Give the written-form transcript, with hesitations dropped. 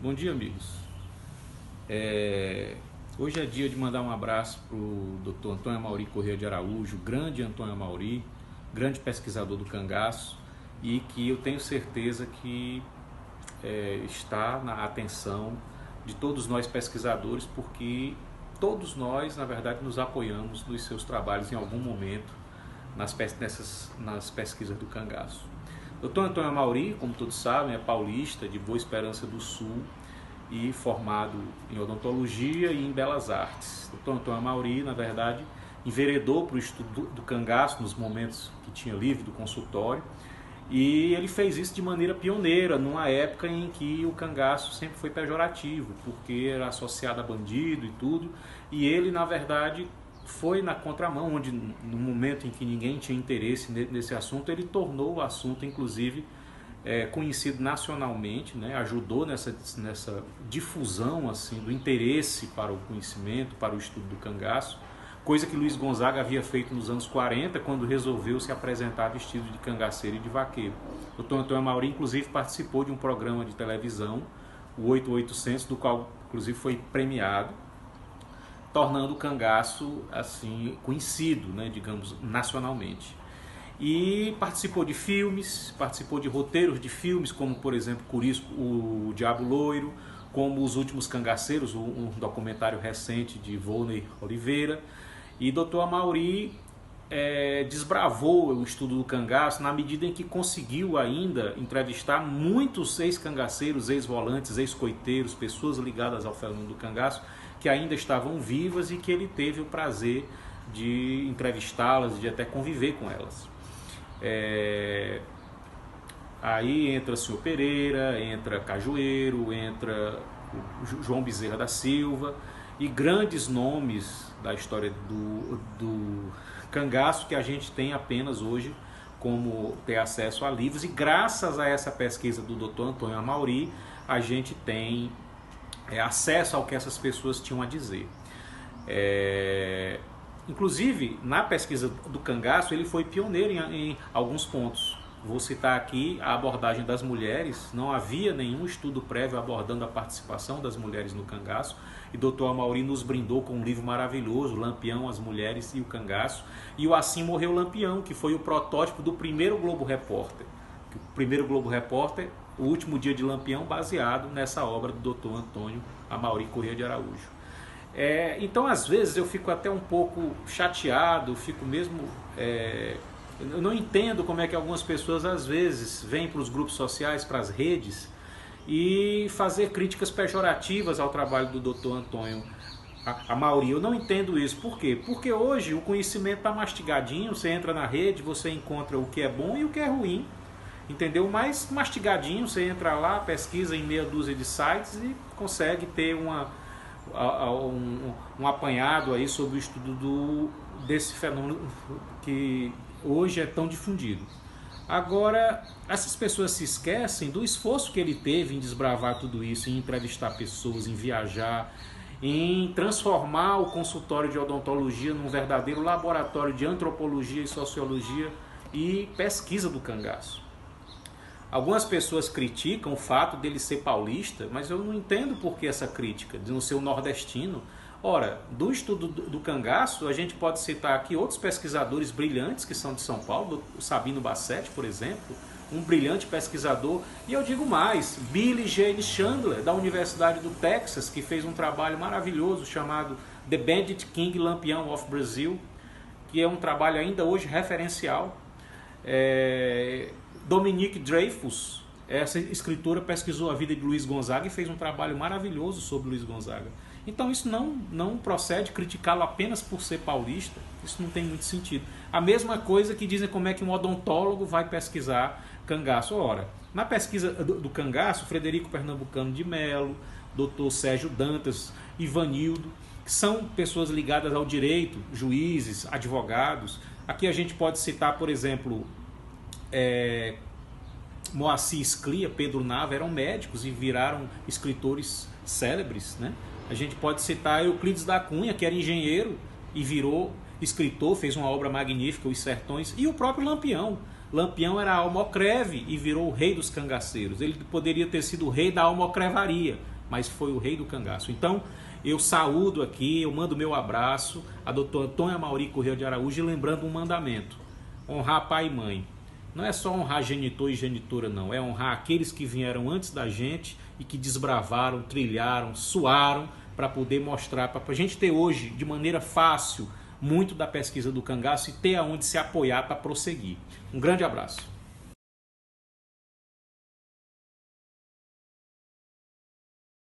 Bom dia, amigos. Hoje é dia de mandar um abraço para o Dr. Antônio Amaury Corrêa de Araújo, grande Antônio Amaury, grande pesquisador do cangaço, e que eu tenho certeza que está na atenção de todos nós pesquisadores, porque todos nós, na verdade, nos apoiamos nos seus trabalhos em algum momento nas pesquisas do cangaço. Dr. Antônio Amaury, como todos sabem, é paulista, de Boa Esperança do Sul, e formado em odontologia e em belas artes. Dr. Antônio Amaury, na verdade, enveredou para o estudo do cangaço nos momentos que tinha livre do consultório, e ele fez isso de maneira pioneira, numa época em que o cangaço sempre foi pejorativo, porque era associado a bandido e tudo, e ele, na verdade, foi na contramão, onde no momento em que ninguém tinha interesse nesse assunto, ele tornou o assunto, inclusive, conhecido nacionalmente, né? Ajudou nessa difusão assim, do interesse para o conhecimento, para o estudo do cangaço, coisa que Luiz Gonzaga havia feito nos anos 40, quando resolveu se apresentar vestido de cangaceiro e de vaqueiro. O Dr. Antônio Amaury, inclusive, participou de um programa de televisão, o 8800, do qual, inclusive, foi premiado, tornando o cangaço assim conhecido, né, digamos, nacionalmente. E participou de filmes, participou de roteiros de filmes, como, por exemplo, Curisco, o Diabo Loiro, como Os Últimos Cangaceiros, um documentário recente de Volney Oliveira. E Dr. Amaury desbravou o estudo do cangaço na medida em que conseguiu ainda entrevistar muitos ex-cangaceiros, ex-volantes, ex-coiteiros, pessoas ligadas ao fenômeno do cangaço, que ainda estavam vivas e que ele teve o prazer de entrevistá-las, de até conviver com elas. Aí entra Senhor Pereira, entra Cajueiro, entra o João Bezerra da Silva e grandes nomes da história do cangaço que a gente tem apenas hoje como ter acesso a livros, e graças a essa pesquisa do Dr. Antônio Amaury a gente tem acesso ao que essas pessoas tinham a dizer. Inclusive, na pesquisa do cangaço, ele foi pioneiro em alguns pontos. Vou citar aqui a abordagem das mulheres. Não havia nenhum estudo prévio abordando a participação das mulheres no cangaço, e Dr. Amaury nos brindou com um livro maravilhoso, Lampião, as Mulheres e o Cangaço, e o Assim Morreu Lampião, que foi o protótipo do primeiro Globo Repórter. O primeiro Globo Repórter, O Último Dia de Lampião, baseado nessa obra do Dr. Antônio Amaury Corrêa de Araújo. Então, às vezes, eu fico até um pouco chateado, fico mesmo... eu não entendo como é que algumas pessoas, às vezes, vêm para os grupos sociais, para as redes, e fazer críticas pejorativas ao trabalho do Dr. Antônio Amaury. Eu não entendo isso. Por quê? Porque hoje o conhecimento está mastigadinho, você entra na rede, você encontra o que é bom e o que é ruim. Entendeu? Mais mastigadinho, você entra lá, pesquisa em meia dúzia de sites e consegue ter um apanhado aí sobre o estudo desse fenômeno que hoje é tão difundido. Agora, essas pessoas se esquecem do esforço que ele teve em desbravar tudo isso, em entrevistar pessoas, em viajar, em transformar o consultório de odontologia num verdadeiro laboratório de antropologia e sociologia e pesquisa do cangaço. Algumas pessoas criticam o fato dele ser paulista, mas eu não entendo por que essa crítica, de não ser um nordestino. Ora, do estudo do cangaço, a gente pode citar aqui outros pesquisadores brilhantes que são de São Paulo, o Sabino Bassetti, por exemplo, um brilhante pesquisador, e eu digo mais, Billy Jane Chandler, da Universidade do Texas, que fez um trabalho maravilhoso chamado The Bandit King Lampião of Brazil, que é um trabalho ainda hoje referencial. Dominique Dreyfus, essa escritora, pesquisou a vida de Luiz Gonzaga e fez um trabalho maravilhoso sobre Luiz Gonzaga. Então isso não procede criticá-lo apenas por ser paulista, isso não tem muito sentido. A mesma coisa que dizem como é que um odontólogo vai pesquisar cangaço. Ora, na pesquisa do cangaço, Frederico Pernambucano de Melo, Dr. Sérgio Dantas, Ivanildo, que são pessoas ligadas ao direito, juízes, advogados. Aqui a gente pode citar, por exemplo, Moacir Sclia, Pedro Nava, eram médicos e viraram escritores célebres, né? A gente pode citar Euclides da Cunha, que era engenheiro e virou escritor, fez uma obra magnífica, Os Sertões, e o próprio Lampião. Lampião era almocreve e virou o rei dos cangaceiros. Ele poderia ter sido o rei da almocrevaria, mas foi o rei do cangaço. Então, eu saúdo aqui, eu mando meu abraço a doutor Antônio Amaury Corrêa de Araújo, lembrando um mandamento: honrar pai e mãe. Não é só honrar genitor e genitora, não. É honrar aqueles que vieram antes da gente e que desbravaram, trilharam, suaram para poder mostrar, para a gente ter hoje, de maneira fácil, muito da pesquisa do cangaço e ter aonde se apoiar para prosseguir. Um grande abraço.